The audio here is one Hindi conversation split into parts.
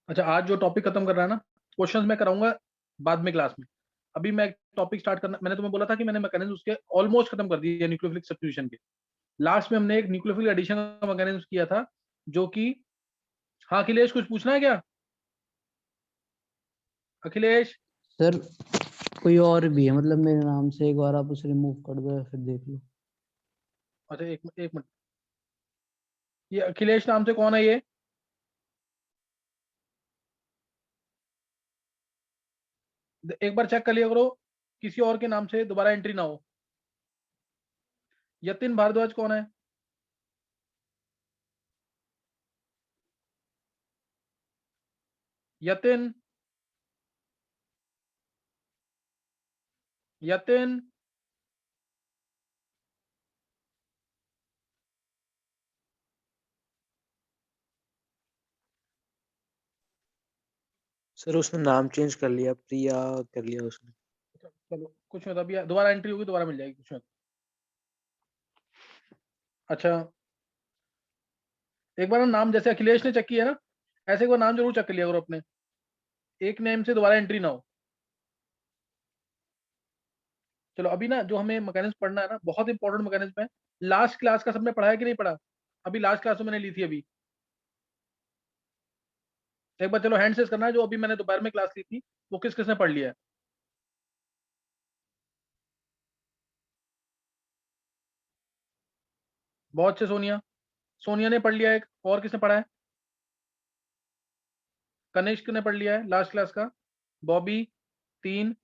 अच्छा, आज जो टॉपिक खत्म कर रहा है ना, क्वेश्चंस मैं कराऊंगा बाद में क्लास में। अभी मैं टॉपिक स्टार्ट करना, मैंने तुम्हें बोला था कि मैंने मैकेनिज्म उसके ऑलमोस्ट खत्म कर दिए न्यूक्लियोफिलिक सब्स्टिट्यूशन के। लास्ट में हमने एक न्यूक्लियोफिलिक एडिशन का मैकेनिज्म किया था, जो कि, हाँ अखिलेश कुछ पूछना है क्या? अखिलेश। सर कोई और भी है, मतलब मेरे नाम से, एक बार आप उसे रिमूव कर दो या फिर देख लो। अच्छा एक मिनट, ये अखिलेश नाम से कौन है ये? एक बार चेक कर लिया करो, किसी और के नाम से दोबारा एंट्री ना हो। यतिन भारद्वाज कौन है? यतिन। यतिन। सर उसने नाम चेंज कर लिया, प्रिया कर लिया उसने। चलो कुछ नहीं होता, अभी दोबारा एंट्री होगी, दोबारा मिल जाएगी, कुछ नहीं होता। अच्छा, एक बार ना नाम जैसे अखिलेश ने चेक किया ना, ऐसे एक बार नाम जरूर चेक कर लिया करो अपने, एक नेम से दोबारा एंट्री ना हो। चलो अभी ना जो हमें मैकेनिज्म पढ़ना है ना, बहुत इंपॉर्टेंट मैकेनिज्म है। लास्ट क्लास का सबने पढ़ा है कि नहीं पढ़ा? अभी लास्ट क्लास में मैंने ली थी अभी। एक बार चलो हैंड सेस करना है, जो अभी मैंने दोपहर में क्लास ली थी, वो किस किसने पढ़ लिया है? बहुत अच्छे, सोनिया। सोनिया ने पढ़ लिया एक, और किसने पढ़ा है? कनिष्क ने पढ़ लिया है लास्ट क्लास का। बॉबी, 3।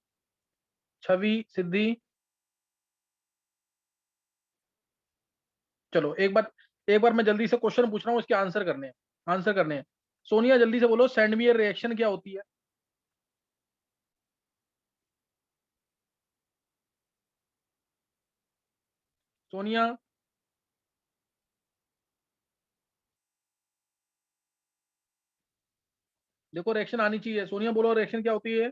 छवि, सिद्धि। चलो एक बार मैं जल्दी से क्वेश्चन पूछ रहा हूँ, इसके आंसर करने हैं, आंसर करने हैं। सोनिया जल्दी से बोलो, सैंडवियर रिएक्शन क्या होती है? सोनिया। देखो रिएक्शन आनी चाहिए, सोनिया बोलो रिएक्शन क्या होती है?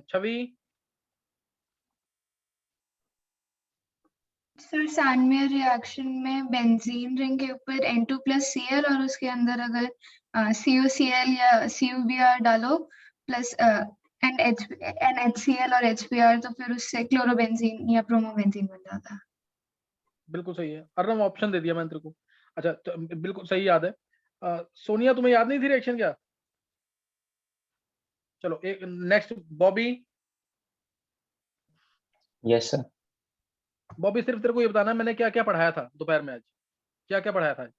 छवि। सर सैंडमेयर रिएक्शन में बेंजीन रिंग के ऊपर N2+Cl और उसके अंदर अगर CuCl या CuBr डालो प्लस NHCl और HBr, तो फिर उससे क्लोरोबेंजीन या ब्रोमोबेंजीन बन जाता है। बिल्कुल सही है, अर्नव ऑप्शन दे दिया मैंने तेरे को। अच्छा तो बिल्कुल सही याद है। सोनिया तुम्हें याद नहीं थी रिएक्शन क्या? चलो एक next, Bobby. Yes sir. Bobby सिर्फ तेरे को ये बताना है मैंने क्या क्या पढ़ाया था दोपहर में आज, क्या क्या पढ़ाया था आज?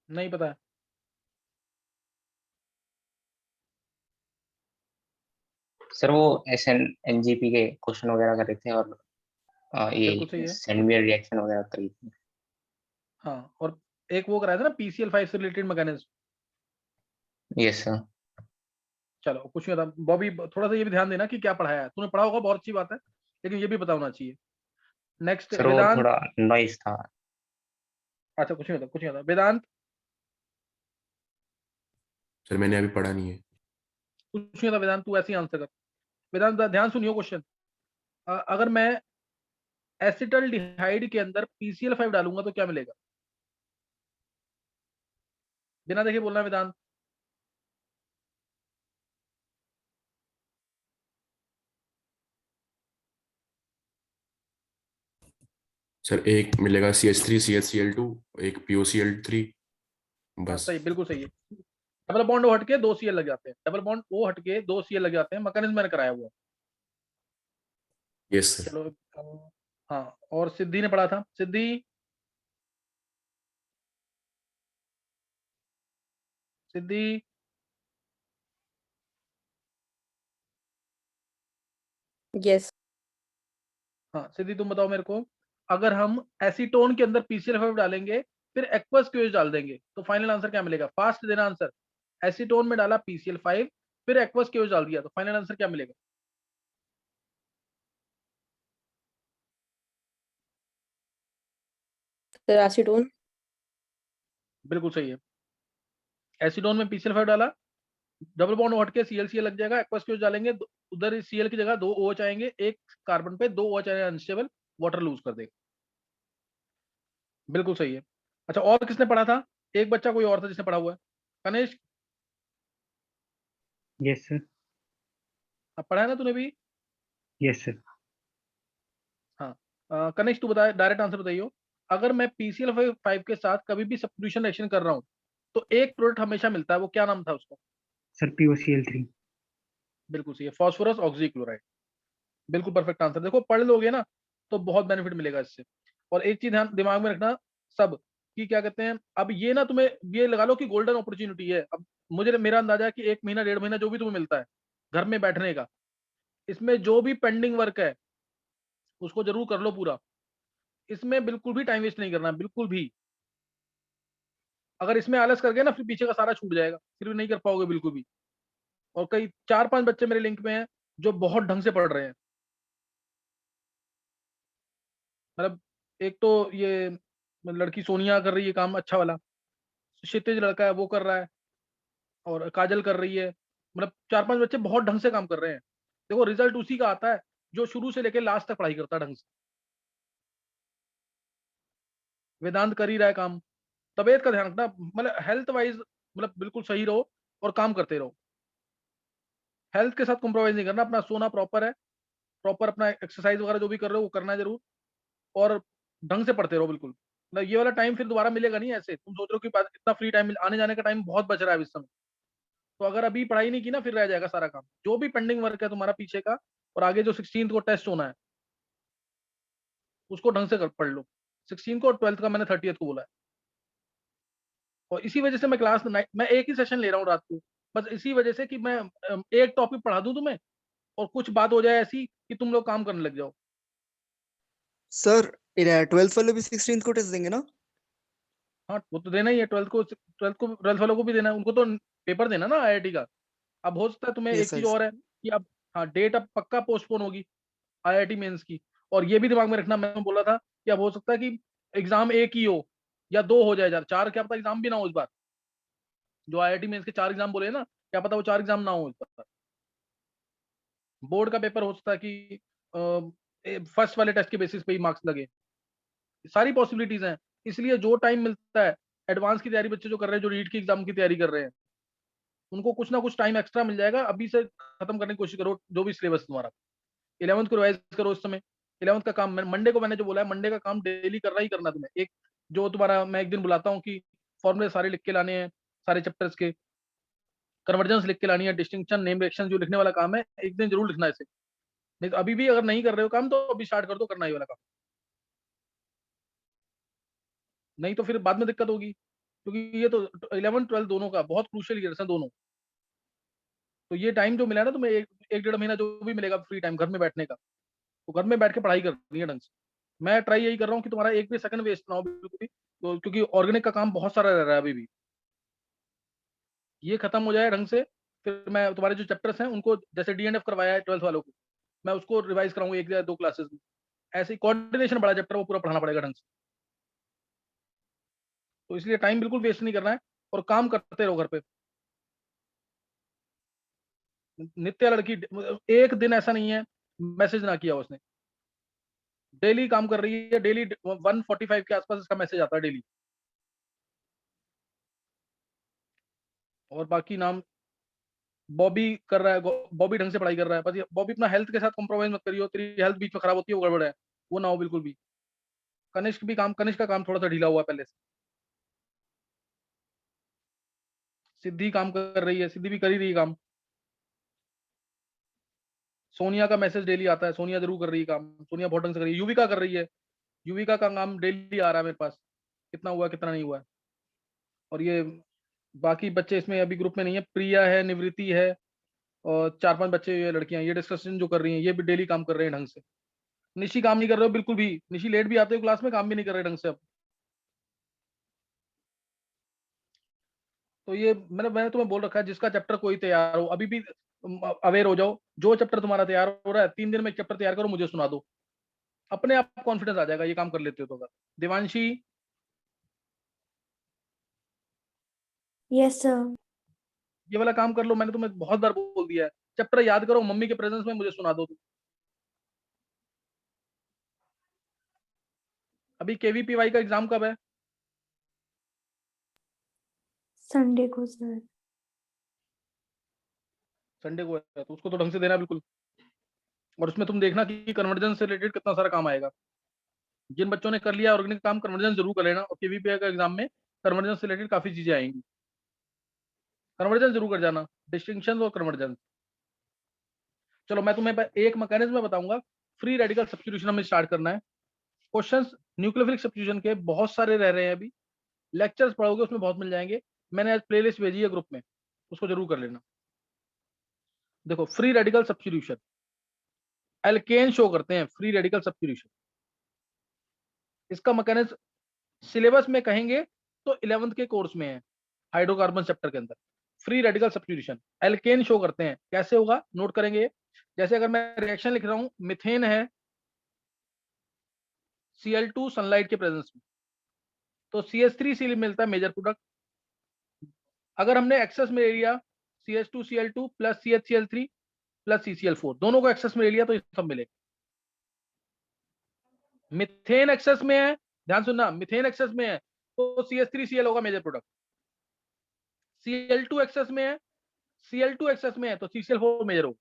नहीं पता है? सर वो SN NGP के क्वेश्चन वगैरह कर रहे थे, और बिल्कुल सही ये है। सैंडवियर रिएक्शन वगैरह कर रही थी। हाँ, और एक वो कराया था ना PCl5 से रिलेटेड मैकेनिज्म। Yes sir. चलो कुछ नहीं होता, बॉबी थोड़ा सा ये भी ध्यान देना कि क्या पढ़ाया है तूने, पढ़ा होगा बहुत अच्छी बात है, लेकिन ये भी पता होना चाहिए। नेक्स्ट सर वो वेदांत। थोड़ा नॉइस था। अच्छा कुछ नहीं होता, कुछ नहीं होता। वेदांत। सर मैंने अभी पढ़ा नहीं है। कुछ नहीं होता वेदांत, तू ऐसे ही आंसर कर। वेदांत ध्यान सुनियो क्वेश्चन। अगर मैं एसिटल्डिहाइड के अंदर PCl5 डालूंगा तो क्या मिलेगा? बिना देखे बोलना वेदांत। सर एक मिलेगा CH3CHCl2, एक POCl3, हाँ बस। सही, बिल्कुल सही है। डबल बॉन्ड O हट के 2 Cl लग जाते हैं, डबल बॉन्ड O हट के 2 Cl लग जाते हैं, मैकेनिज्म मैंने कराया हुआ है। Yes sir. चलो हाँ, और सिद्धि ने पढ़ा था, सिद्धि। सिद्धि। यस। हाँ सिद्धि तुम बताओ मेरे को, अगर हम एसीटोन के अंदर PCl5 डालेंगे, फिर एक्वस क्यूएच डाल देंगे, तो फाइनल आंसर क्या मिलेगा? फास्ट देना आंसर। एसीटोन में डाला PCl5, फिर एक्वस केओस डाल दिया, तो फाइनल आंसर क्या मिलेगा? Sir acetone. बिल्कुल सही है। एसिडोन में PCl5 डाला, डबल बॉन्ड हट के ClCl लग जाएगा, एक्वस केओस डालेंगे, उधर Cl की जगह 2 OH आएंगे, एक कार्बन पे 2 OH आएंगे अनस्टेबल, वाटर लूज कर देगा। बिल्कुल सही है। अच्छा, और किसने पढ़ा था? एक बच्चा कोई और था जिसने पढ़ा हुआ है। Kanishk, yes sir. अब पढ़ा है ना तूने भी? Yes sir. हाँ, कनिष्क तू बता, डायरेक्ट आंसर बताइयो। अगर मैं PCl5 के साथ कभी भी सब्स्टिट्यूशन रिएक्शन कर रहा हूँ तो एक प्रोडक्ट हमेशा मिलता है, वो क्या नाम था उसका? Sir POCl3। बिल्कुल सही है, फास्फोरस ऑक्सीक्लोराइड। बिल्कुल परफेक्ट आंसर। देखो पढ़ लोगे ना तो बहुत बेनिफिट मिलेगा इससे। और एक चीज ध्यान दिमाग में रखना सब, कि क्या कहते हैं, अब ये ना तुम्हें ये लगा लो कि गोल्डन अपॉर्चुनिटी है। अब मुझे मेरा अंदाजा है कि 1 महीना 1.5 महीना जो भी तुम्हें मिलता है घर में बैठने का, इसमें जो भी पेंडिंग वर्क है उसको जरूर कर लो पूरा। इसमें बिल्कुल भी टाइम वेस्ट नहीं करना, बिल्कुल भी। अगर इसमें आलस कर गए ना फिर पीछे का सारा छूट जाएगा, फिर भी नहीं कर पाओगे बिल्कुल भी। और कई 4-5 बच्चे मेरे लिंक में हैं जो बहुत ढंग से पढ़ रहे हैं। मतलब एक तो ये लड़की सोनिया कर रही है काम अच्छा वाला, क्षितिज लड़का है वो कर रहा है, और काजल कर रही है। मतलब 4-5 बच्चे बहुत ढंग से काम कर रहे हैं। देखो रिजल्ट उसी का आता है जो शुरू से लेकर लास्ट तक पढ़ाई करता है ढंग से। वेदांत कर ही रहा है काम। तबीयत का ध्यान रखना, मतलब हेल्थ वाइज मतलब बिल्कुल सही रहो और काम करते रहो। हेल्थ के साथ कॉम्प्रोमाइज नहीं करना, अपना सोना प्रॉपर है, प्रॉपर अपना एक्सरसाइज वगैरह जो भी कर रहे हो वो करना है जरूर, और ढंग से पढ़ते रहो बिल्कुल। मतलब ये वाला टाइम फिर दोबारा मिलेगा नहीं। ऐसे तुम सोच रहे हो कि इतना फ्री टाइम आने जाने का टाइम बहुत बच रहा है इस समय, तो अगर अभी पढ़ाई नहीं की ना फिर रह जाएगा सारा काम। जो भी पेंडिंग वर्क है तुम्हारा पीछे का, और आगे जो 16 को टेस्ट होना है उसको ढंग से पढ़ लो। 16 को और 12th का मैंने 30th को बोला है। और इसी वजह से मैं मैं एक ही सेशन ले रहा हूँ रात को, बस इसी वजह से कि मैं एक टॉपिक पढ़ा दूं तुम्हें और कुछ बात हो जाए ऐसी कि तुम लोग काम करने लग जाओ। सर 12th वाले भी 16th को टेस्ट देंगे ना? हाँ वो तो देना ही है, 12th वालों को भी देना है, उनको तो पेपर देना ना IIT का। अब हो सकता है तुम्हें एक यस चीज सर। और है कि अब, हाँ डेट अब पक्का पोस्टपोन होगी IIT मेंस की। और ये भी दिमाग में रखना, मैं बोला था कि अब हो सकता है कि एग्जाम एक ही हो या 2 हो जाए यार, 4 क्या पता एग्जाम भी ना हो इस बार। जो IIT मेंस के 4 एग्जाम बोले ना, क्या पता वो 4 एग्जाम ना हो इस बार। बोर्ड का पेपर हो सकता है कि फर्स्ट वाले टेस्ट के बेसिस पे ही मार्क्स लगे। सारी पॉसिबिलिटीज हैं। इसलिए जो टाइम मिलता है, एडवांस की तैयारी बच्चे जो कर रहे हैं, जो रीट की एग्जाम की तैयारी कर रहे हैं, उनको कुछ ना कुछ टाइम एक्स्ट्रा मिल जाएगा। अभी से खत्म करने की कोशिश करो जो भी सिलेबस तुम्हारा। 11th को रिवाइज करो इस समय। 11th का काम मंडे को मैंने जो बोला है, मंडे का काम डेली करना ही करना तुम्हें। एक जो तुम्हारा मैं एक दिन बुलाता हूँ कि फॉर्मूले सारे लिख के लाने हैं, सारे चैप्टर्स के कन्वर्जेंस लिख के लानी है, डिस्टिंक्शन नेम रिएक्शन जो लिखने वाला काम है एक दिन जरूर लिखना है इसे। नहीं तो अभी भी अगर नहीं कर रहे हो काम तो अभी स्टार्ट कर दो करना ही वाला काम, नहीं तो फिर बाद में दिक्कत होगी। क्योंकि ये तो 11 12 दोनों का बहुत क्रूशियल ईयर्स है दोनों। तो ये टाइम जो मिला है ना तुम्हें, एक 1.5 महीना जो भी मिलेगा फ्री टाइम घर में बैठने का, तो घर में बैठ के पढ़ाई करनी है ढंग से। मैं ट्राई यही कर रहा हूँ कि तुम्हारा एक भी सेकंड वेस्ट ना हो बिल्कुल भी, तो क्योंकि ऑर्गेनिक का काम बहुत सारा रह रहा है अभी भी। ये खत्म हो जाए ढंग से, फिर मैं तुम्हारे जो चैप्टर्स हैं उनको, जैसे DNF करवाया है 12th वालों को, मैं उसको रिवाइज कराऊंगा 1 या 2 क्लासेस में। ऐसे ही कोऑर्डिनेशन बड़ा चैप्टर वो पूरा पढ़ाना पड़ेगा ढंग से। तो इसलिए टाइम बिल्कुल वेस्ट नहीं करना है और काम करते रहो घर पे। नित्य लड़की एक दिन ऐसा नहीं है मैसेज ना किया उसने, डेली काम कर रही है। डेली 1:45 के आसपास इसका मैसेज आता है डेली। और बाकी नाम बॉबी कर रहा है, बॉबी ढंग से पढ़ाई कर रहा है। बस बॉबी अपना हेल्थ के साथ कॉम्प्रोमाइज मत करियो, तेरी हेल्थ बीच में खराब होती है वो गड़बड़ है, वो ना हो बिल्कुल भी। कनिष्क का काम थोड़ा सा ढीला हुआ है पहले से। सिद्धि काम कर रही है, सिद्धि भी कर ही रही है काम। सोनिया का मैसेज डेली आता है, सोनिया जरूर कर रही है काम, सोनिया बहुत ढंग से कर रही है। युविका कर रही है, युविका का काम डेली आ रहा है मेरे पास, कितना हुआ कितना नहीं हुआ है। और ये बाकी बच्चे इसमें अभी ग्रुप में नहीं है, प्रिया है, निवृत्ति है, और 4-5 बच्चे ये लड़कियां, ये डिस्कशन जो कर रही हैं ये भी डेली काम कर रहे हैं ढंग से। निशी काम नहीं कर रहे हो बिल्कुल भी, निशी लेट भी आते हो क्लास में, काम भी नहीं कर रहे ढंग से अब। तो ये मैंने तुम्हें बोल रखा है, जिसका चैप्टर कोई तैयार हो अभी भी अवेयर हो जाओ। जो चैप्टर तुम्हारा तैयार हो रहा है 3 दिन में एक चैप्टर तैयार करो, मुझे सुना दो, अपने आप कॉन्फिडेंस आ जाएगा, ये काम कर लेते हो तो। अगर देवांशी, यस सर। ये वाला काम कर लो, मैंने तुम्हें बहुत बार बोल दिया है। चैप्टर याद करो, मम्मी के प्रेजेंस में मुझे सुना दो। अभी केवीपीवाई का एग्जाम कब है? संडे को सर। संडे को है, तो उसको तो ढंग से देना बिल्कुल। और उसमें तुम देखना कि कन्वर्जन से रिलेटेड कितना सारा काम आएगा। जिन बच्चों ने कर लिया ऑर्गेनिक काम, कन्वर्जन जरूर कर लेना, और केवीपीआई का एग्जाम में कन्वर्जन से रिलेटेड काफी चीजें आएंगी, कन्वर्जन जरूर कर जाना, डिस्टिंक्शन और कन्वर्जन। चलो मैं तुम्हें एक मैकेनिज्म बताऊंगा, फ्री रेडिकल सब्स्टिट्यूशन हमें स्टार्ट करना है। क्वेश्चंस न्यूक्लियोफिलिक सब्स्टिट्यूशन के बहुत सारे रह रहे हैं, अभी लेक्चर्स पढ़ोगे उसमें बहुत मिल जाएंगे। मैंने आज प्लेलिस्ट भेजी है ग्रुप में, उसको जरूर कर लेना। देखो, free radical substitution, alkane show करते हैं फ्री रेडिकल सब्स्टिट्यूशन। इसका मैकेनिज्म सिलेबस में कहेंगे तो 11th के कोर्स में है, हाइड्रोकार्बन चैप्टर के अंदर। Free radical substitution, alkane show करते हैं, कैसे होगा नोट करेंगे। जैसे अगर मैं रिएक्शन लिख रहा हूं, मिथेन है Cl2 सनलाइट के प्रेजेंस में, तो CH3Cl मिलता है मेजर प्रोडक्ट। अगर हमने एक्सेस में ले लिया CH2Cl2 plus CHCl3 plus CCl4, दोनों को एक्सेस में ले लिया तो ये सब मिलेगा। मिथेन एक्सेस में है, ध्यान सुनना, मिथेन एक्सेस में है तो CH3Cl होगा मेजर प्रोडक्ट। Cl2 एक्सेस में है, Cl2 एक्सेस में है तो CCl4 मेजर होगा।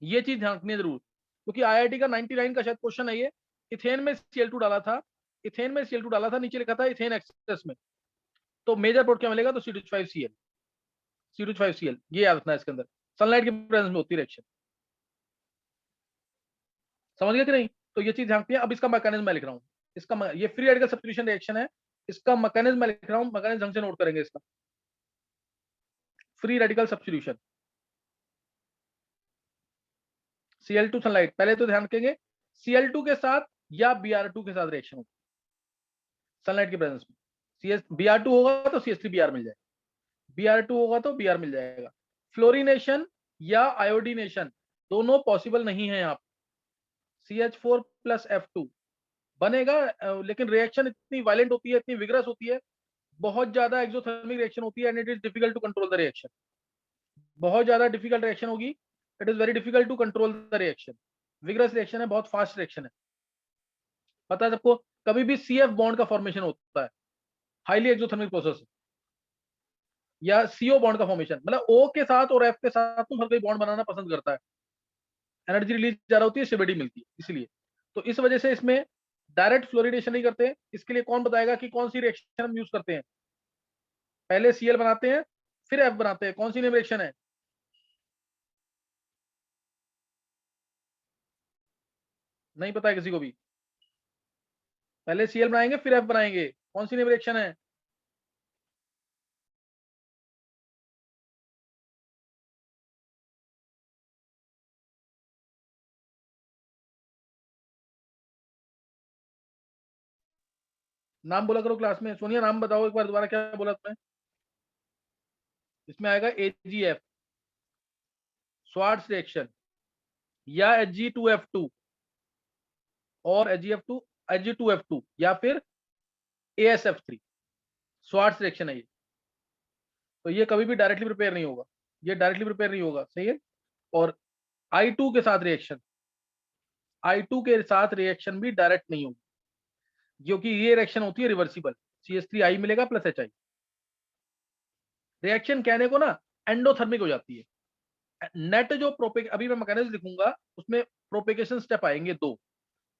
ये चीज ध्यान रखनी है जरूर, क्योंकि IIT का 99 का शायद क्वेश्चन है ये। इथेन में Cl2 डाला था, इथेन में Cl2 डाला था, नीचे लिखा था इथेन एक्सेस में, तो मेजर प्रोडक्ट क्या मिलेगा? तो C2H5Cl, C2H5Cl, ये याद रखना है इसके अंदर। सनलाइट के प्रेजेंस में होती है रिएक्शन, समझ गए कि नहीं? तो ये चीज ध्यान रखनी है। अब इसका मैकेनिज्म मैं लिख रहा हूँ, इसका ये फ्री रेडिकल सब्स्टिट्यूशन रिएक्शन है, इसका मैकेनिज्म मैं लिख रहा हूँ, मैकेनिज्म ढंग से नोट करेंगे इसका। Free radical substitution, Cl2 sunlight, पहले तो ध्यान रखेंगे Cl2 के साथ या Br2 के साथ रिएक्शन होगी सनलाइट के प्रेजेंस में। Br2 होगा तो CH3Br मिल जाएगा, Br2 होगा तो Br मिल जाएगा। फ्लोरिनेशन या आयोडीनेशन दोनों पॉसिबल नहीं है यहाँ। CH4 प्लस F2 बनेगा, लेकिन रिएक्शन इतनी वायलेंट होती है, इतनी विग्रस होती है, बहुत ज्यादा एक्सोथर्मिक रिएक्शन होती है, and it is difficult to control the reaction. बहुत ज्यादा डिफिकल्ट रिएक्शन होगी, it is very difficult to control the reaction. Vigorous reaction है, बहुत फास्ट रिएक्शन है, पता है सबको। कभी भी CF बॉन्ड का फॉर्मेशन होता है, हाईली एक्सोथर्मिक प्रोसेस, या CO बॉन्ड का फॉर्मेशन, मतलब O के साथ और F के साथ तुम हर कोई बॉन्ड बनाना पसंद करता है, एनर्जी रिलीज ज्यादा होती है, स्टेबिलिटी मिलती है, इसलिए। तो इस वजह से इसमें डायरेक्ट फ्लोरिनेशन नहीं करते। इसके लिए कौन बताएगा कि कौन सी रिएक्शन हम यूज करते हैं? पहले Cl बनाते हैं फिर F बनाते हैं, कौन सी नेम रिएक्शन है? नहीं पता है किसी को भी? पहले Cl बनाएंगे फिर F बनाएंगे, कौन सी नेम रिएक्शन है? नाम बोला करो क्लास में। सोनिया नाम बताओ एक बार दोबारा, क्या बोला तुमने? इसमें आएगा AgF, स्वार्ट्स रिएक्शन, या Ag2F2 और Ag2F2, या फिर AsF3, स्वार्ट्स रिएक्शन है ये। तो ये कभी भी डायरेक्टली प्रिपेयर नहीं होगा, ये डायरेक्टली प्रिपेयर नहीं होगा, सही है। और I2 के साथ रिएक्शन, I2 के साथ रिएक्शन भी डायरेक्ट नहीं होगी, क्योंकि ये रिएक्शन होती है रिवर्सिबल, CH3I मिलेगा प्लस HI। रिएक्शन कहने को ना एंडोथर्मिक हो जाती है। नेट जो अभी मैं मैकेनिज्म लिखूंगा उसमें प्रोपेगेशन स्टेप आएंगे 2।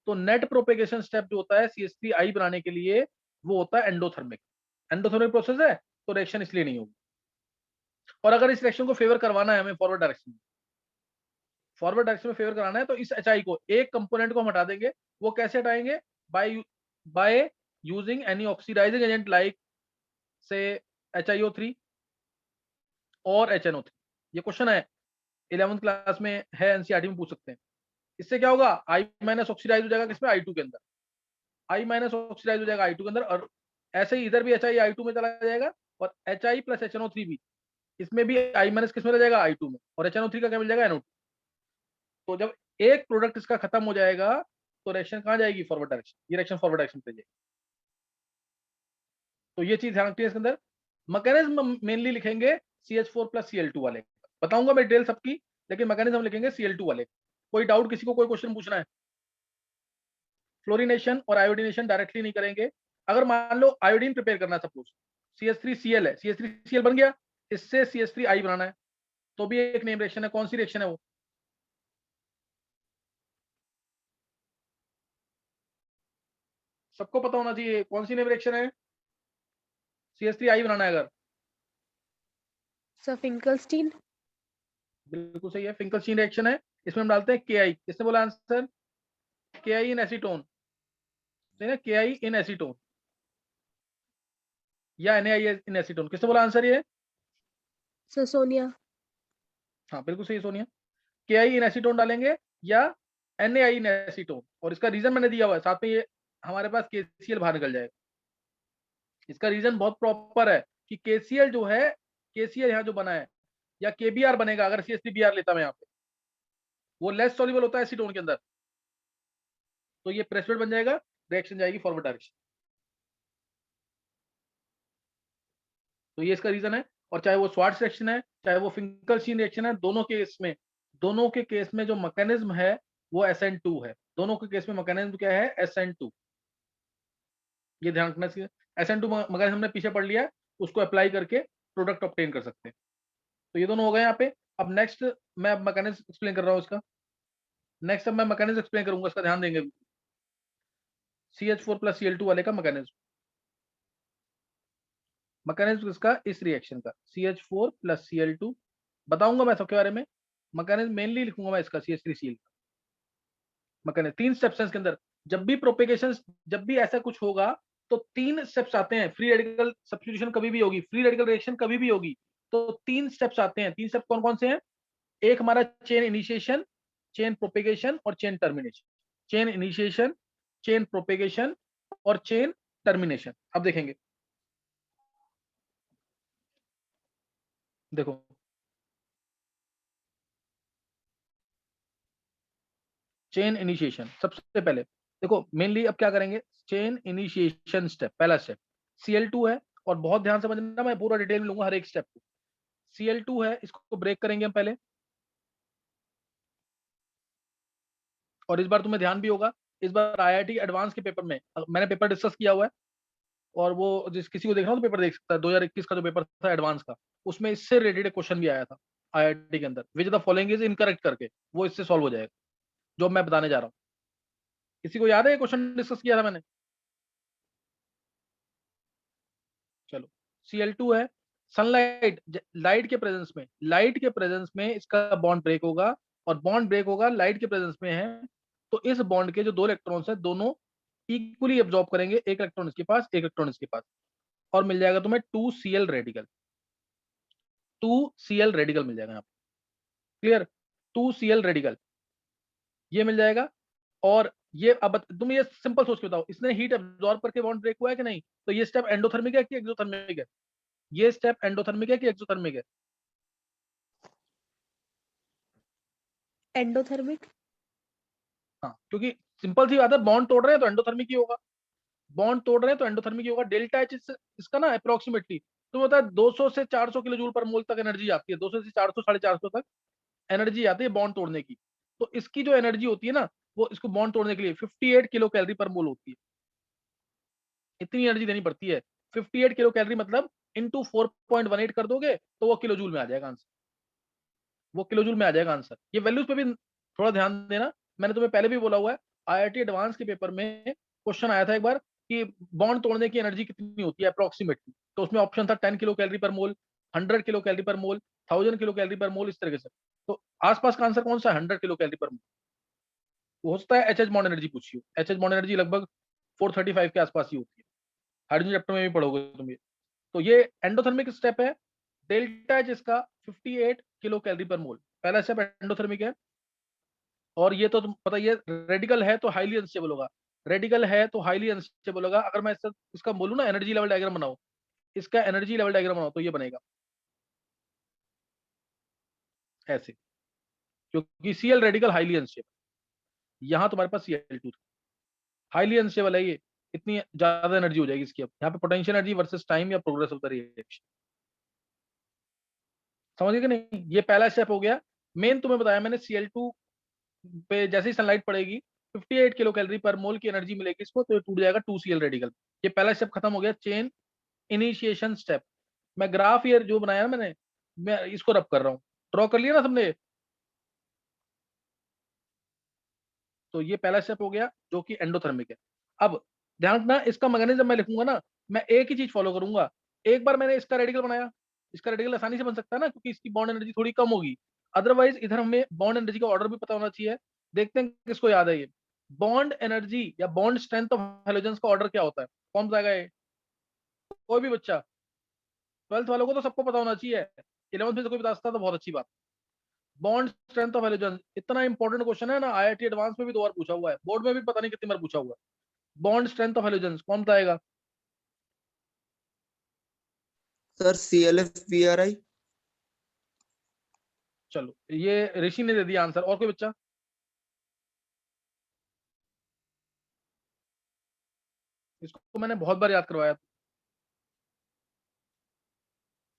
तो नेट प्रोपेगेशन स्टेप जो होता है CH3I बनाने के लिए, वो होता है एंडोथर्मिक। एंडोथर्मिक प्रोसेस है तो रिएक्शन इसलिए नहीं होगी। और अगर इस रिएक्शन को फेवर करवाना है हमें फॉरवर्ड डायरेक्शन में फेवर कराना है, तो इस HI को, एक कंपोनेंट को हम हटा देंगे। वो कैसे हटाएंगे? By using any oxidising agent like से HiO3 और HNO3। ये क्वेश्चन है 11th क्लास में है, NCERT में पूछ सकते हैं। इससे क्या होगा? I माइनस ऑक्सीडाइज हो जाएगा किसमें? I2 के अंदर। I माइनस ऑक्सीडाइज हो जाएगा I2 के अंदर, और ऐसे ही इधर भी HI I2 में चला जाएगा और HI प्लस HNO3 भी, इसमें भी I माइनस किस में रह जाएगा, I2 में, और HNO3 का क्या मिल जाएगा, NO2। तो जब एक प्रोडक्ट इसका खत्म हो जाएगा तो रिएक्शन कहाँ जाएगी, फॉरवर्ड डायरेक्शन, ये रिएक्शन फॉरवर्ड डायरेक्शन पे जाएगी। तो ये चीज ध्यान रखिए इसके अंदर। मैकेनिज्म मेनली लिखेंगे CH4 प्लस Cl2 वाले, बताऊंगा मैं डिटेल सबकी, लेकिन मैकेनिज्म लिखेंगे Cl2 वाले। कोई डाउट किसी को, कोई क्वेश्चन पूछना है? फ्लोरिनेशन और आयोडीनेशन डायरेक्टली नहीं करेंगे। अगर मान लो आयोडीन प्रिपेयर करना है, सपोज CH3Cl है, CH3Cl बन गया, इससे CH3I बनाना है, तो भी एक नेम रिएक्शन है। कौन सी रिएक्शन है वो? सबको पता होना चाहिए कौन सी नेम रिएक्शन है। CH3I बनाना है अगर, सर फिंकलस्टीन। बिल्कुल सही है, फिंकलस्टीन रिएक्शन है। इसमें हम डालते हैं KI। किसने बोला आंसर? KI इन एसीटोन, सही है, KI इन एसीटोन या NaI इन एसीटोन। किसने बोला आंसर ये? सर सोनिया। हाँ बिल्कुल सही सोनिया। KI इन एसीटोन डालेंगे या NaI इन एसीटोन, और इसका रीजन मैंने दिया हुआ है साथ में, ये हमारे पास KCl बाहर निकल जाएगा। इसका रीजन बहुत प्रॉपर है कि KCl जो है, KCl यहाँ जो बना है, या KBr बनेगा अगर CH3Br लेता मैं यहाँ पे, वो लेस सॉल्युबल होता है एसीटोन के अंदर, तो ये प्रेसिपिटेट बन जाएगा, रिएक्शन जाएगी फॉरवर्ड डायरेक्शन। तो ये इसका रीजन है। और चाहे वो स्वार्ट्ज रिएक्शन है, चाहे वो फिंकलस्टीन रिएक्शन है, दोनों के केस में जो मैकेनिज्म है वो SN2 है। दोनों के केस में मैकेनिज्म क्या है, SN2। ये ध्यान रखना चाहिए। SN2 मैकेनिज्म हमने पीछे पढ़ लिया है, उसको अप्लाई करके प्रोडक्ट ऑब्टेन कर सकते हैं। तो ये दोनों हो गए यहाँ पे। अब नेक्स्ट मैं मैकेनिज्म एक्सप्लेन कर रहा हूँ इसका। नेक्स्ट अब मैं मैकेनिज्म एक्सप्लेन करूंगा, इसका ध्यान देंगे। CH4 प्लस Cl2 वाले का मैकेनिज्म इसका, इस रिएक्शन का CH4 प्लस Cl2 बताऊंगा मैं सबके बारे में। मैकेनिज्म मेनली लिखूंगा मैं इसका CH3Cl का मैकेनिज्म। 3 स्टेप्स हैं इसके अंदर। जब भी प्रोपेगेशन, जब भी ऐसा कुछ होगा तो 3 स्टेप्स आते हैं। फ्री रेडिकल सब्स्टिट्यूशन कभी भी होगी, फ्री रेडिकल रिएक्शन कभी भी होगी, तो 3 स्टेप्स आते हैं। 3 स्टेप कौन कौन से हैं? एक हमारा चेन इनिशिएशन, चेन प्रोपेगेशन और chain termination. Chain initiation, chain propagation और चेन टर्मिनेशन। अब देखेंगे, देखो चेन इनिशिएशन सबसे पहले देखो, मेनली अब क्या करेंगे, चेन इनिशिएशन स्टेप, पहला स्टेप Cl2 है, और बहुत ध्यान से समझना, मैं पूरा डिटेल में लूंगा हर एक स्टेप को। Cl2 है, इसको ब्रेक करेंगे हम पहले। और इस बार तुम्हें ध्यान भी होगा, इस बार IIT एडवांस के पेपर में मैंने पेपर डिस्कस किया हुआ है, और वो जिस किसी को देखना हो तो पेपर देख सकता है। 2021 का जो पेपर था एडवांस का, उसमें इससे रिलेटेड क्वेश्चन भी आया था IIT के अंदर, which the following is incorrect करके, वो इससे सॉल्व हो जाएगा जो मैं बताने जा रहा हूँ। किसी को याद है ये क्वेश्चन डिस्कस किया था मैंने? चलो, Cl2 है, सनलाइट, लाइट के प्रेजेंस में इसका बॉन्ड ब्रेक होगा, और बॉन्ड ब्रेक होगा लाइट के प्रेजेंस में है, तो इस बॉन्ड के जो 2 इलेक्ट्रॉन्स है, दोनों इक्वली एब्जॉर्ब करेंगे, एक इलेक्ट्रॉन इसके पास, एक इलेक्ट्रॉन इसके पास, और मिल जाएगा तुम्हें 2Cl रेडिकल। 2Cl रेडिकल मिल जाएगा यहाँ पे, क्लियर? 2Cl रेडिकल ये मिल जाएगा। और ये अब तुम ये सिंपल सोच के बताओ, इसने हीट एब्जॉर्ब करके बॉन्ड ब्रेक हुआ है कि नहीं? तो ये स्टेप एंडोथर्मिक है कि एक्सोथर्मिक है? ये स्टेप एंडोथर्मिक है कि एक्सोथर्मिक है? एंडोथर्मिक। हाँ, क्योंकि सिंपल सी बात है, बॉन्ड तोड़ रहे हैं तो एंडोथर्मिक ही होगा, बॉन्ड तोड़ रहे हैं तो एंडोथर्मिक ही होगा। डेल्टा एच इसका ना अप्रोक्सीमेटली तो बता 200 से 400 किलो जूल पर मोल तक एनर्जी आती है, 200 से 400 450 तक एनर्जी आती है बॉन्ड तोड़ने की। तो इसकी जो एनर्जी होती है ना, वो इसको बॉन्ड तोड़ने के लिए 58 किलो कैलोरी पर मोल होती है। इतनी एनर्जी देनी पड़ती है। 58 किलो कैलोरी मतलब इंटू 4.18 कर दोगे तो वो किलो जूल में आ जाएगा आंसर, वो किलो जूल में आ जाएगा आंसर। ये वैल्यूज पे भी थोड़ा ध्यान देना, मैंने तुम्हें पहले भी बोला हुआ है, IIT एडवांस के पेपर में क्वेश्चन आया था एक बार कि बॉन्ड तोड़ने की एनर्जी कितनी होती है अप्रोक्सीमेटली, तो उसमें ऑप्शन था 10 किलो कैलोरी पर मोल, 100 किलो कैलोरी पर मोल, 1000 किलो कैलोरी पर मोल, इस तरीके से। तो आसपास का आंसर कौन सा है? 100 किलो कैलोरी पर मोल। हो सकता है एचएच बॉन्ड एनर्जी पूछी हो, एचएच बॉन्ड एनर्जी लगभग 435 के आसपास ही होती है, हाइड्रोजन चैप्टर में भी पढ़ोगे तुम ये। तो ये एंडोथर्मिक स्टेप है, डेल्टा एच इसका 58 किलो कैलोरी पर मोल, पहला स्टेप एंडोथर्मिक है। और ये तो तुम पता, ये रेडिकल है तो हाईली अनस्टेबल होगा, रेडिकल है तो हाईली अनस्टेबल होगा। अगर मैं इसका बोलूँ ना एनर्जी लेवल डायग्राम बनाओ, इसका एनर्जी लेवल डायग्राम बनाओ तो ये बनेगा ऐसे, क्योंकि Cl रेडिकल हाईली अनस्टेबल, यहां तुम्हारे पास Cl2 था, हाईली अनस्टेबल है ये, इतनी ज्यादा एनर्जी हो जाएगी इसकी। अब यहाँ पे पोटेंशियल एनर्जी वर्सेस टाइम या प्रोग्रेस ऑफ द रिएक्शन, समझ गए कि नहीं? ये पहला स्टेप हो गया। मेन तुम्हें बताया मैंने, Cl2 पे जैसे ही सनलाइट पड़ेगी 58 किलो कैलोरी पर मोल की एनर्जी मिलेगी इसको, तो ये टूट जाएगा 2Cl रेडिकल। ये पहला स्टेप खत्म हो गया, चेन इनिशिएशन स्टेप। मैं ग्राफ ये जो बनाया ना मैंने, मैं इसको रब कर रहा हूँ, ड्रॉ कर लिया ना सबने? तो ये पहला स्टेप हो गया जो कि एंडोथर्मिक है। अब ध्यान रखना, इसका मैकेनिज्म मैं लिखूंगा ना, मैं एक ही चीज फॉलो करूंगा। एक बार मैंने इसका रेडिकल बनाया, इसका रेडिकल आसानी से बन सकता है ना, क्योंकि इसकी बॉन्ड एनर्जी थोड़ी कम होगी। अदरवाइज इधर हमें बॉन्ड एनर्जी का ऑर्डर भी पता होना चाहिए। देखते हैं किसको याद है ये बॉन्ड एनर्जी या बॉन्ड स्ट्रेंथ ऑफ हैलोजेंस का ऑर्डर क्या होता है, कौन बताएगा ये? कोई भी बच्चा, 12th वालों को तो सबको पता होना चाहिए, 11th में से कोई बता सकता है तो बहुत अच्छी बात। बॉन्ड स्ट्रेंथ ऑफ हैलोजेंस इतना इंपॉर्टेंट क्वेश्चन है ना, आईआईटी एडवांस में भी 2 बार पूछा हुआ है, बोर्ड में भी पता नहीं कितनी बार पूछा हुआ है। बॉन्ड स्ट्रेंथ ऑफ हैलोजेंस कौन बताएगा? Sir ClFBrI। चलो ये ऋषि ने दे दिया आंसर, और कोई बच्चा? इसको मैंने बहुत बार याद करवाया।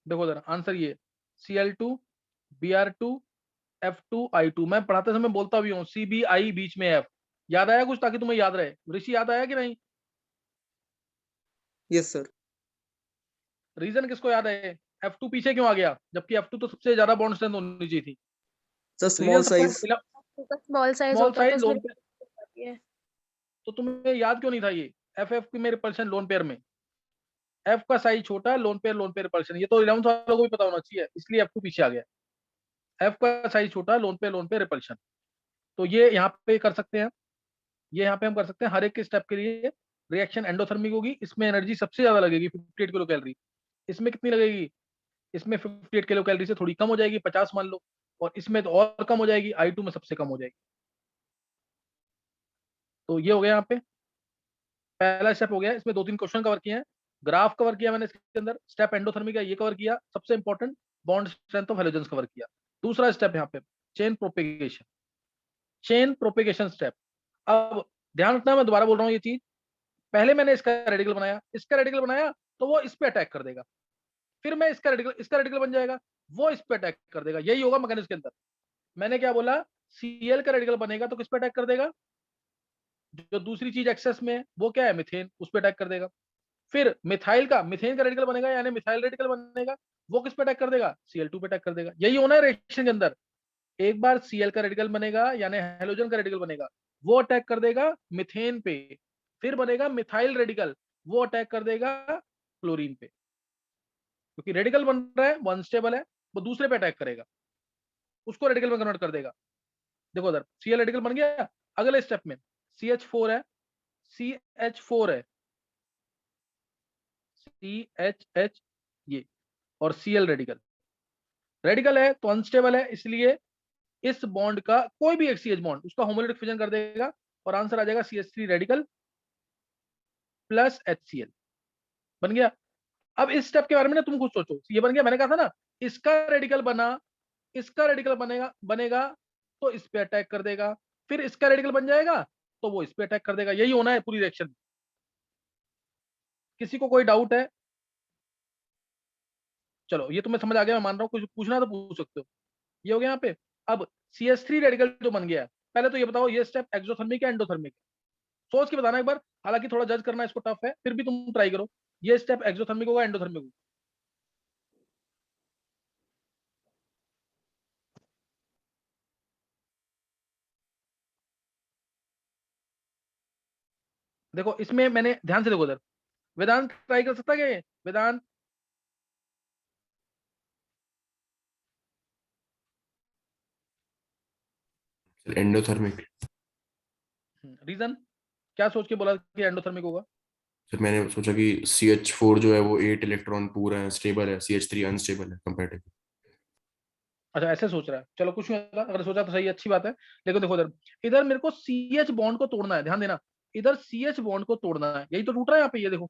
देखो जरा आंसर ये Cl2 Br2 F2 I2। मैं पढ़ाते समय बोलता भी हूँ CBI बीच में F। याद आया कुछ, ताकि तुम्हें याद रहे? ऋषि याद आया कि नहीं? Yes sir. रीजन किसको याद है? F2 पीछे क्यों आ गया, जबकि F2 तो सबसे ज्यादा बॉन्ड स्ट्रेंथ होनी चाहिए थी? Sir reason small size. Small size small होता है साइज तो लोन उसमें पेयर, है। तो तुम्हें याद क्यों नहीं था ये? FF की में रिपल्शन लोन पेयर में, F का साइज छोटा, लोन पेयर रिपल्शन, ये तो 11th वालों को भी पता होना चाहिए, इसलिए F2 पीछे आ गया। F का साइज छोटा, लोन पेयर रिपल्शन। तो ये यहाँ पे कर सकते हैं, ये यहाँ पे हम कर सकते हैं। हर एक के स्टेप के लिए रिएक्शन एंडोथर्मिक होगी, इसमें एनर्जी सबसे ज्यादा लगेगी 58 किलो कैलोरी। इसमें कितनी लगेगी? इसमें 58 किलो कैलोरी से थोड़ी कम हो जाएगी, 50 मान लो, और इसमें तो और कम हो जाएगी, I2 में सबसे कम हो जाएगी। तो ये हो गया यहाँ पे पहला स्टेप हो गया। इसमें 2-3 क्वेश्चन कवर किए हैं, ग्राफ कवर किया मैंने इसके अंदर, स्टेप एंडोथर्मिक है ये कवर किया, सबसे important bond strength of halogens cover किया। दूसरा स्टेप यहाँ पे chain propagation, chain propagation step. अब ध्यान रखना, मैं दोबारा बोल रहा हूँ ये चीज, पहले मैंने इसका रेडिकल बनाया, इसका रेडिकल बनाया तो वो इस पे अटैक कर देगा, फिर मैं इसका रेडिकल बन जाएगा, वो इस पे अटैक कर देगा। यही होगा मैकेनिज्म के अंदर। मैंने क्या बोला? Cl का रेडिकल बनेगा तो किस पे अटैक कर देगा? जो दूसरी चीज एक्सेस में है वो क्या है, मीथेन, उस पे अटैक कर देगा। फिर मिथाइल का, मीथेन का रेडिकल बनेगा, यानी मिथाइल रेडिकल बनेगा, वो किस पे अटैक कर देगा? Cl2 पे अटैक कर देगा। यही होना है रिएक्शन के अंदर। एक बार Cl का रेडिकल बनेगा, यानी हैलोजन का रेडिकल बनेगा, वो अटैक कर देगा मिथेन पे, फिर बनेगा मिथाइल रेडिकल, वो अटैक कर देगा क्लोरीन पे, क्योंकि रेडिकल बन रहा है, वो अनस्टेबल है, वो दूसरे पे अटैक करेगा, उसको रेडिकल में कन्वर्ट कर देगा। देखो उधर Cl रेडिकल बन गया, अगले स्टेप में CH4 है, CH4 है, CHH ये, और Cl रेडिकल है तो अनस्टेबल है, इसलिए इस बॉन्ड का कोई भी एक CH बॉन्ड उसका होमोलैटिक फिजन कर देगा, और आंसर आ जाएगा CH3 रेडिकल प्लस HCl। बन गया। अब इस स्टेप के बारे में ना तुम खुद सोचो, ये बन गया, मैंने कहा था ना इसका रेडिकल बना, इसका रेडिकल बनेगा तो इस पे अटैक कर देगा, फिर इसका रेडिकल बन जाएगा तो वो इस पे अटैक कर देगा। यही होना है पूरी रिएक्शन। किसी को कोई डाउट है? चलो ये तुम्हें समझ आ गया, मैं मान रहा हूँ, कुछ पूछना तो पूछ सकते हो। ये हो गया यहाँ पे। अब CH3 रेडिकल जो बन गया है, पहले तो ये बताओ ये स्टेप एक्सोथर्मिक है एंडोथर्मिक है? सोच के बताना एक बार, हालांकि थोड़ा जज करना इसको टफ है, फिर भी तुम ट्राई करो। ये स्टेप एक्सोथर्मिक होगा एंडोथर्मिक होगा? देखो इसमें मैंने ध्यान से देखो उधर, वेदांत ट्राई कर सकता है क्या ये? वेदांत सर एंडोथर्मिक। रीजन क्या सोच के बोला कि एंडोथर्मिक होगा? सर मैंने सोचा कि CH4 जो है वो 8 इलेक्ट्रॉन पूरा है, स्टेबल है, CH3 अनस्टेबल है कंपैरेटिवली। अच्छा ऐसे सोच रहा है, चलो कुछ नहीं होगा, अगर सोचा तो सही, अच्छी बात है। लेकिन देखो इधर, इधर मेरे को CH बॉन्ड को तोड़ना है, ध्यान देना, इधर CH बॉन्ड को तोड़ना है, यही तो टूट रहा है यहाँ पे, ये देखो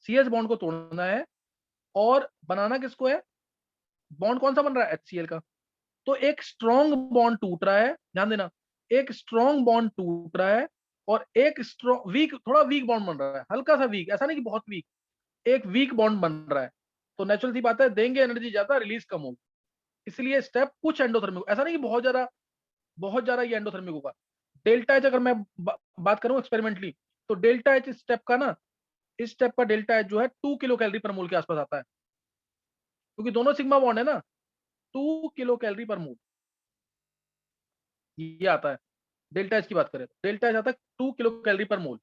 CH बॉन्ड को तोड़ना है और बनाना किसको है, बॉन्ड कौन सा बन रहा है, HCl का। तो एक स्ट्रॉन्ग बॉन्ड टूट रहा है, ध्यान देना, एक स्ट्रॉन्ग बॉन्ड टूट रहा है और एक स्ट्रॉन्ग वीक, थोड़ा वीक बॉन्ड बन रहा है, हल्का सा वीक, ऐसा नहीं कि बहुत वीक, एक वीक बॉन्ड बन रहा है। तो नेचुरल सी बात है, देंगे एनर्जी ज्यादा, रिलीज कम होगी, इसलिए स्टेप कुछ एंडोथर्मिक, ऐसा नहीं कि बहुत ज्यादा ये एंडोथर्मिक होगा। डेल्टा एच अगर मैं बात करूं एक्सपेरिमेंटली, तो डेल्टा एच स्टेप का ना, इस स्टेप का डेल्टा एच जो है 2 किलो कैलोरी पर मोल के आसपास आता है, क्योंकि दोनों सिग्मा बॉन्ड है ना, 2 किलो कैलोरी पर मोल ये आता है। डेल्टा एच की बात करें, डेल्टा एच आता है 2 किलो कैलोरी पर मोल,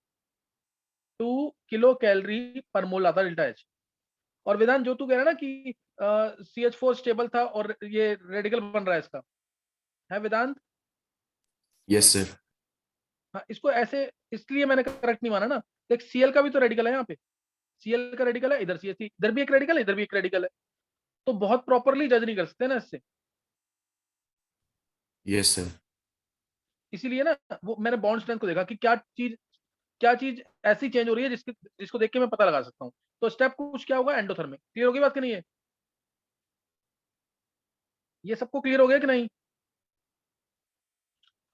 2 किलो कैलोरी पर मोल आता है डेल्टा एच। और वेदांत जो तू कह रहा है ना कि CH4 स्टेबल था और ये रेडिकल बन रहा है इसका, है वेदांत? Yes sir. हाँ, इसको ऐसे इसलिए मैंने करेक्ट नहीं माना ना, देख Cl का भी तो रेडिकल है यहाँ पे, Cl का रेडिकल है, इधर CH3, इधर भी एक रेडिकल है, इधर भी एक रेडिकल है, तो बहुत प्रॉपरली जज नहीं कर सकते ना इससे, यस सर। इसीलिए ना वो मैंने बॉन्ड स्ट्रेंथ को देखा कि क्या चीज ऐसी चेंज हो रही है जिसको देख के मैं पता लगा सकता हूँ। तो स्टेप कुछ क्या होगा, एंडोथर्मिक। क्लियर होगी बात कि नहीं है? ये सबको क्लियर हो गया कि नहीं?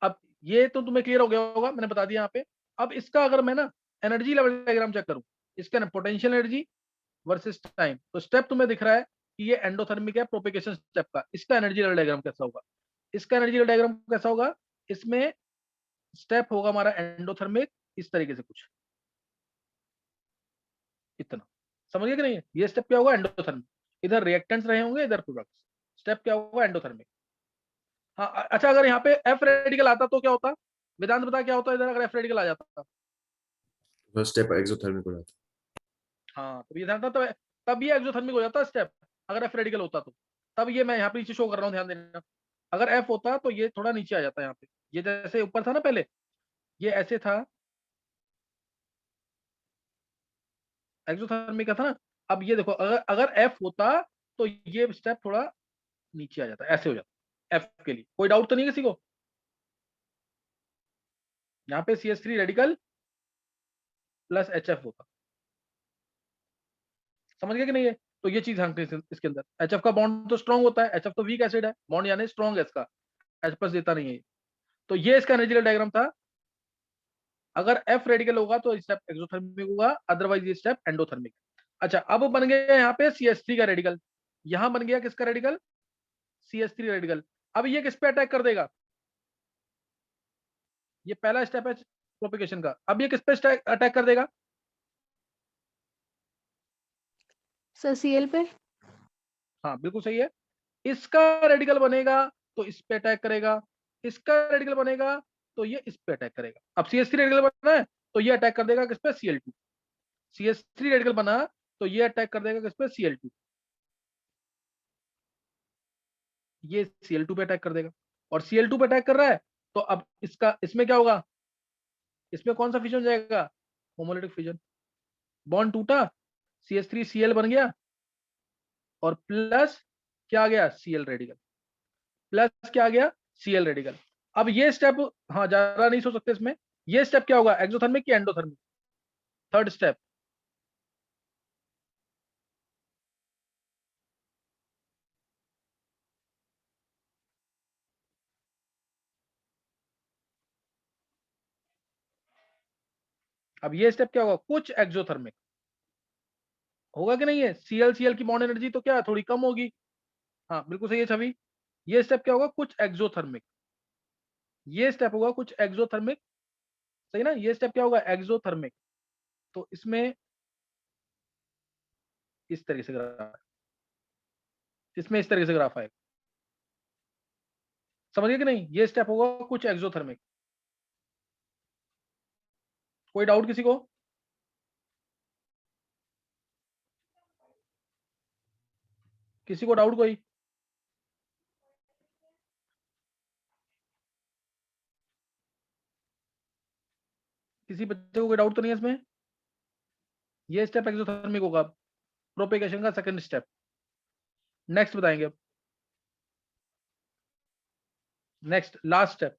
अब ये तो तुम्हें क्लियर हो गया होगा, मैंने बता दिया यहाँ पे। अब इसका अगर मैं ना एनर्जी लेवल डायग्राम चेक करूँ, इसका ना पोटेंशियल एनर्जी वर्सेस टाइम, तो स्टेप तुम्हें दिख रहा है कि ये एंडोथर्मिक है प्रोपेगेशन स्टेप का, इसका एनर्जी लेवल डायग्राम कैसा होगा, इसका एनर्जी लेवल डायग्राम कैसा होगा, इसमें स्टेप होगा हमारा एंडोथर्मिक इस तरीके से कुछ, इतना समझ गए कि नहीं? ये स्टेप क्या होगा, एंडोथर्मिक, इधर रिएक्टेंट्स रहे होंगे, इधर प्रोडक्ट्स, स्टेप क्या होगा, एंडोथर्मिक। हाँ अच्छा, अगर यहाँ पे एफ रेडिकल आता तो क्या होता, वेदांत बता क्या होता इधर अगर एफ रेडिकल आ जाता? फर्स्ट स्टेप एक्सोथर्मिक हो जाता। हाँ, तो ये ध्यान था, तब ये एक्सोथर्मिक हो जाता स्टेप, अगर एफ रेडिकल होता तो। तब ये मैं यहाँ पे नीचे शो कर रहा हूँ, ध्यान देना, अगर एफ होता तो ये थोड़ा नीचे आ जाता है यहाँ पे, ये जैसे ऊपर था ना पहले, ये ऐसे था, एक्सोथर्मिक का था ना, अब ये देखो, अगर एफ होता तो ये स्टेप थोड़ा नीचे आ जाता, ऐसे हो जाता एफ के लिए। कोई डाउट तो नहीं किसी को? यहाँ पे CH3 रेडिकल प्लस HF होता, समझ गए कि नहीं है? तो ये चीज ध्यान इसके अंदर, HF का बॉन्ड तो स्ट्रॉन्ग होता है, HF तो वीक एसिड है, बॉन्ड यानी स्ट्रॉन्ग है इसका, H+ देता नहीं है। तो ये इसका एनर्जी डायग्राम था, अगर F रेडिकल होगा तो स्टेप एक्सोथर्मिक होगा, अदरवाइज ये स्टेप एंडोथर्मिक। अच्छा, अब बन गया यहाँ पे CH3 का रेडिकल, यहां बन गया किसका रेडिकल, CH3 रेडिकल। अब ये किस पे अटैक कर देगा, ये पहला स्टेप है प्रोपेगेशन का, अब ये किस पे अटैक कर देगा, सर Cl पे। हाँ बिल्कुल सही है। इसका रेडिकल बनेगा तो इस पे अटैक करेगा, इसका रेडिकल बनेगा तो ये इस पे अटैक करेगा। अब CH3 रेडिकल बना है तो ये अटैक कर देगा किस पे, Cl2। CH3 रेडिकल बना तो ये अटैक कर देगा किस पे, Cl2, ये Cl2 पे अटैक कर देगा, और Cl2 पे अटैक कर रहा है तो अब इसमें क्या होगा, इसमें कौन सा फिजन जाएगा, होमोलिटिक फिजन, बॉन्ड टूटा, CH3 Cl बन गया और प्लस क्या आ गया, Cl रेडिकल, प्लस क्या आ गया, Cl रेडिकल। अब ये स्टेप, हाँ ज्यादा नहीं सोच सकते इसमें, ये स्टेप क्या होगा, एक्सोथर्मिक की एंडोथर्मिक, थर्ड स्टेप। अब ये स्टेप क्या होगा, कुछ एक्सोथर्मिक होगा कि नहीं है, Cl की बॉन्ड एनर्जी तो क्या थोड़ी कम होगी, हाँ बिल्कुल सही है छवि। ये स्टेप क्या होगा, कुछ एक्सोथर्मिक, ये स्टेप होगा कुछ एक्सोथर्मिक, सही ना, ये स्टेप क्या होगा, एक्सोथर्मिक। तो इसमें इस तरीके से ग्राफ, इसमें इस तरीके से ग्राफ आएगा, समझ गए कि नहीं? ये स्टेप होगा कुछ एक्सोथर्मिक। कोई डाउट किसी को? किसी को डाउट कोई? किसी बच्चे को कोई डाउट तो नहीं है इसमें? ये स्टेप एक्सोथर्मिक होगा, प्रोपेगेशन का सेकंड स्टेप। नेक्स्ट बताएंगे अब, नेक्स्ट लास्ट स्टेप,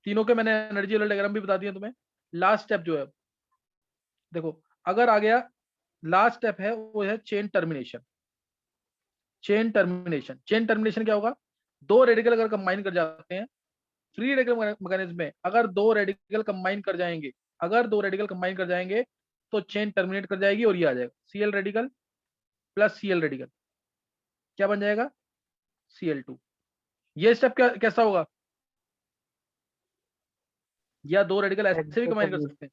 तीनों के मैंने एनर्जी लेवल डायग्राम भी बता दिया तुम्हें। लास्ट स्टेप जो है, देखो अगर आ गया लास्ट स्टेप है वो है chain termination. Chain termination, chain termination क्या होगा? दो रेडिकल अगर कंबाइन कर जाते हैं फ्री रेडिकल मैकेनिज्म में, अगर दो रेडिकल कंबाइन कर जाएंगे, अगर दो रेडिकल कंबाइन कर जाएंगे तो चेन टर्मिनेट कर जाएगी और ये आ जाएगा Cl radical plus Cl radical, क्या बन जाएगा? Cl2। ये स्टेप क्या कैसा होगा? या दो रेडिकल ऐसे भी कंबाइन कर सकते हैं।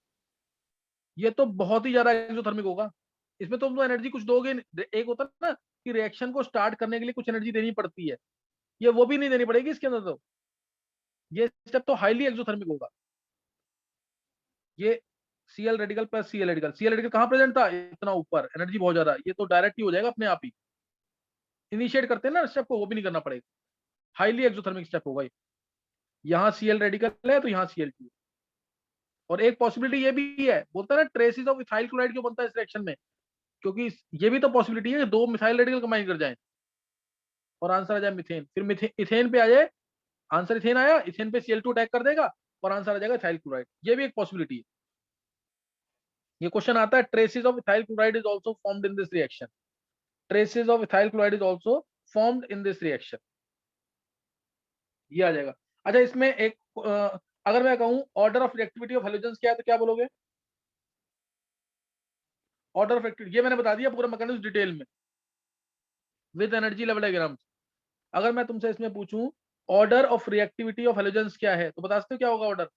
ये तो बहुत ही ज्यादा एक्सोथर्मिक होगा। इसमें तो एनर्जी कुछ दोगे, एक होता है ना कि रिएक्शन को स्टार्ट करने के लिए कुछ एनर्जी देनी पड़ती है, ये वो भी नहीं देनी पड़ेगी इसके अंदर। तो ये स्टेप तो हाईली एक्सोथर्मिक होगा। ये Cl radical plus Cl radical, Cl radical कहाँ प्रेजेंट था? इतना ऊपर, एनर्जी बहुत ज्यादा, ये तो डायरेक्ट ही हो जाएगा अपने आप ही। इनिशिएट करते हैं ना स्टेप को, वो भी नहीं करना पड़ेगा, हाईली एक्सोथर्मिक स्टेप होगा। यहाँ Cl रेडिकल है तो यहाँ Cl2। और एक पॉसिबिलिटी ये भी है, बोलता है ना ट्रेसेस ऑफ इथाइल क्लोराइड क्यों बनता है इस रिएक्शन में, क्योंकि ये भी तो पॉसिबिलिटी है कि दो मिथाइल रेडिकल कंबाइन कर जाएं और आंसर आ जाए मिथेन, फिर इथेन पे आ जाए, आंसर इथेन आया, इथेन पे Cl2 अटैक कर देगा और आंसर आ जाएगा इथाइल क्लोराइड। ये भी एक पॉसिबिलिटी है। ये क्वेश्चन आता है traces of ethyl chloride is also formed in this reaction, traces of ethyl chloride is also formed in this reaction, ये आ जाएगा। अच्छा, इसमें एक अगर मैं कहूं order of reactivity of halogens क्या है तो क्या बोलोगे? ऑर्डर ऑफ रिएक्टिविटी ये मैंने बता दिया पूरा मैकेनिज्म डिटेल में विद एनर्जी लेवल डायग्राम। अगर मैं तुमसे इसमें पूछूं order of reactivity of halogens क्या है तो बता सकते हो क्या होगा ऑर्डर?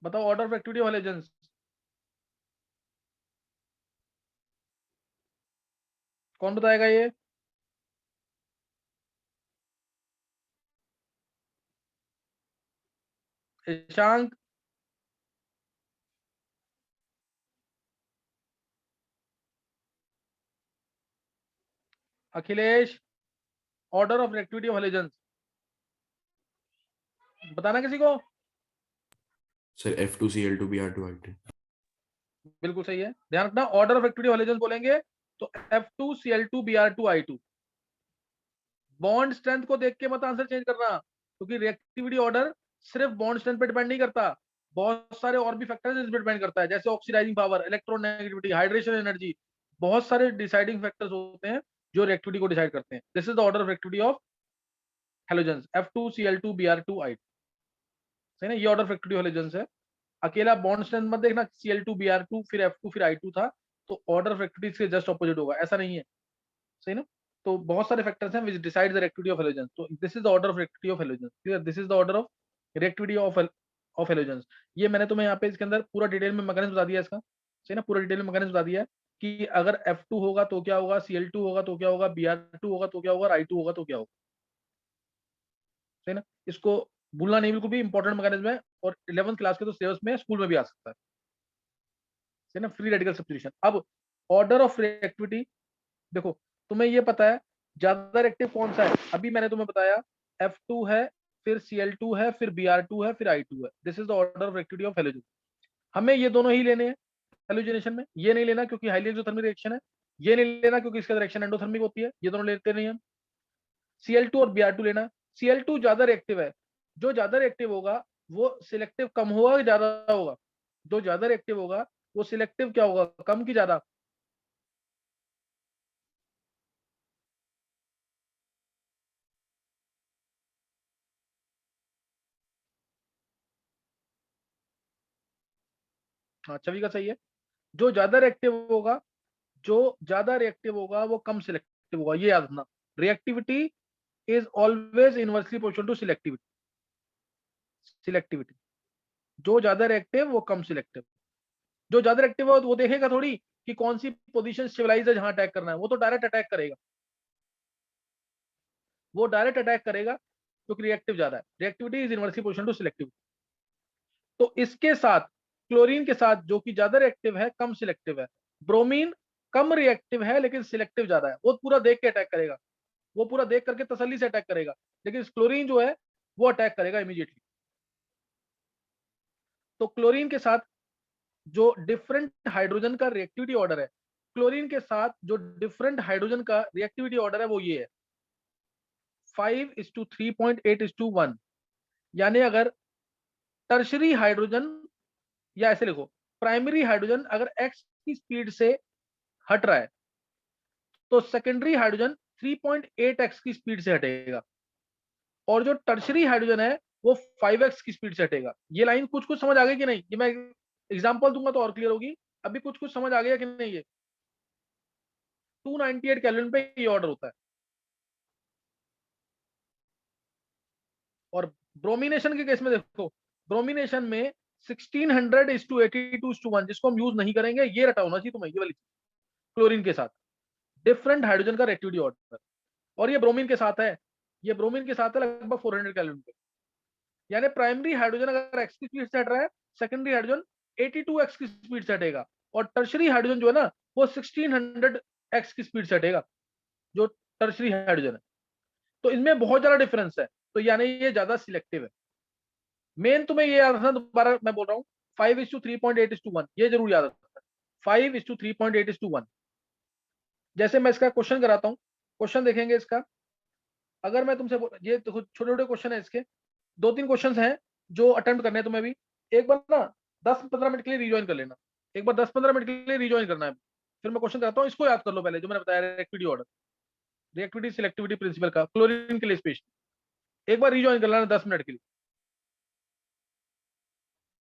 बताओ order of reactivity of halogens. कौन बताएगा ये? Ishank, Akhilesh, order of reactivity of halogens बताना किसी को। Sir F2Cl2 Br2 I2। बिल्कुल सही है, ध्यान रखना order of reactivity of halogens बोलेंगे तो F2Cl2 Br2 I2। Bond strength को देख के मत आंसर चेंज करना, क्योंकि रिएक्टिविटी ऑर्डर सिर्फ बॉन्ड स्ट्रेंथ पे डिपेंड नहीं करता, बहुत सारे और भी फैक्टर्स इस पे डिपेंड करता है, जैसे oxidising power, electronegativity, hydration energy, बहुत सारे डिसाइडिंग फैक्टर्स होते हैं जो रिएक्टिविटी को डिसाइड करते हैं। This is the order of reactivity of halogens F2Cl2 Br2 I2। सही ना, ये order of reactivity of halogens है। अकेला बॉन्ड स्ट्रेंथ मत देखना Cl2 Br2 फिर F2 फिर I2 था तो ऑर्डर ऑफ रिएक्टिविटी से जस्ट ऑपोजिट होगा, ऐसा नहीं है। सही ना, तो बहुत सारे फैक्टर्स हैं which decide the reactivity of halogens। तो this is the order of reactivity of halogens, clear? This is the order of reactivity of halogens। ये मैंने तुम्हें यहाँ पे इसके अंदर पूरा डिटेल में मैकेनिज्म बता दिया इसका। सही ना, पूरा डिटेल में मैकेनिज्म बता दिया कि अगर F2 होगा तो क्या होगा, Cl2 होगा तो क्या होगा, Br2 होगा तो क्या होगा, I2 होगा तो क्या होगा। सही ना, इसको भूलना नहीं, बिल्कुल भी इंपॉर्टेंट मैकेनिज्म है और 11th क्लास के तो सिलेबस में स्कूल में भी आ सकता है। सही ना, फ्री रेडिकल सब्स्टिट्यूशन। अब ऑर्डर ऑफ रिएक्टिविटी देखो, तुम्हें ये पता है ज्यादा रिएक्टिव कौन सा है, अभी मैंने तुम्हें बताया F2 है, फिर Cl2 है, फिर Br2 है, फिर I2 है। This is the order of reactivity of halogen. हमें ये दोनों ही लेने हैं हैलोजनेशन में, ये नहीं लेना क्योंकि हाईली एक्सोथर्मिक रिएक्शन है, ये नहीं लेना क्योंकि इसका रिएक्शन एंडोथर्मिक होती है, ये दोनों लेते नहीं हम। Cl2 और Br2 लेना। Cl2 ज्यादा रिएक्टिव है, जो ज्यादा रिएक्टिव होगा वो सिलेक्टिव कम होगा कि ज्यादा होगा? जो ज्यादा रिएक्टिव होगा वो सिलेक्टिव क्या होगा, कम की ज्यादा? हाँ, छवि का सही है। जो ज्यादा रिएक्टिव होगा, जो ज्यादा रिएक्टिव होगा वो कम सिलेक्टिव होगा, ये याद रखना। Reactivity is always inversely proportional to selectivity. Selectivity, जो ज्यादा रिएक्टिव वो कम सिलेक्टिव। जो ज्यादा रिएक्टिव हो वो देखेगा थोड़ी कि कौन सी पोजीशन स्टेबलाइज है जहां अटैक करना है, वो तो डायरेक्ट अटैक करेगा, वो डायरेक्ट अटैक करेगा क्योंकि रिएक्टिव ज्यादा है। Reactivity is inversely proportional to selectivity. तो इसके साथ क्लोरीन के साथ जो कि ज्यादा रिएक्टिव है कम सिलेक्टिव है, ब्रोमीन कम रिएक्टिव है लेकिन सिलेक्टिव ज्यादा है, वो पूरा देख के अटैक करेगा, वो पूरा देख करके तसल्ली से अटैक करेगा, लेकिन क्लोरीन जो है वो अटैक करेगा इमीडिएटली। तो क्लोरीन के साथ जो डिफरेंट हाइड्रोजन का रिएक्टिविटी ऑर्डर है, क्लोरीन के साथ जो डिफरेंट हाइड्रोजन का रिएक्टिविटी ऑर्डर है वो ये है 5:3.8:1। यानी अगर टर्शरी हाइड्रोजन, या ऐसे लिखो प्राइमरी हाइड्रोजन अगर x की स्पीड से हट रहा है तो सेकेंडरी हाइड्रोजन 3.8x की स्पीड से हटेगा, और जो टर्शरी हाइड्रोजन है वो 5x की स्पीड से हटेगा। ये लाइन कुछ कुछ समझ आ गई कि नहीं? ये मैं एग्जांपल दूंगा तो और क्लियर होगी। अभी कुछ कुछ समझ आ गया कि नहीं? ये 298 केल्विन पे ये ऑर्डर होता है। और ब्रोमिनेशन के केस में देखो, ब्रोमिनेशन में 1600:82:1, जिसको हम यूज नहीं करेंगे, ये रटा होना चाहिए तुम्हें, ये वाली क्लोरीन के साथ डिफरेंट हाइड्रोजन का रिएक्टिविटी ऑर्डर। और ये ब्रोमीन के साथ है, ये ब्रोमीन के साथ है लगभग 400 केल्विन पे। यानी प्राइमरी हाइड्रोजन अगर x की स्पीड से हट रहा है, सेकेंडरी हाइड्रोजन 82x की स्पीड से हटेगा, और टर्शरी हाइड्रोजन जो है ना वो 1600x की स्पीड से हटेगा, जो टर्शरी हाइड्रोजन है। तो इनमें बहुत ज्यादा डिफरेंस है, तो यानी ये ज्यादा सिलेक्टिव है। मेन तुम्हें ये याद रखना, दोबारा मैं बोल रहा हूँ, 5:3.8:1, ये जरूर याद रखना, 5:3.8:1। जैसे मैं इसका क्वेश्चन कराता हूँ, क्वेश्चन देखेंगे इसका। अगर मैं तुमसे ये छोटे छोटे क्वेश्चन है इसके, 2-3 क्वेश्चंस हैं जो अटेम्प्ट करने हैं तुम्हें भी। एक बार ना 10-15 मिनट के लिए रिजॉइन कर लेना, एक बार 10-15 मिनट के लिए रिजॉइन करना है। फिर मैं क्वेश्चन कराता हूँ, इसको याद कर लो पहले, जो मैंने बताया reactivity order, reactivity selectivity principle का क्लोरीन के लिए स्पेशल। एक बार रिजॉइन कर लेना 10 मिनट के लिए।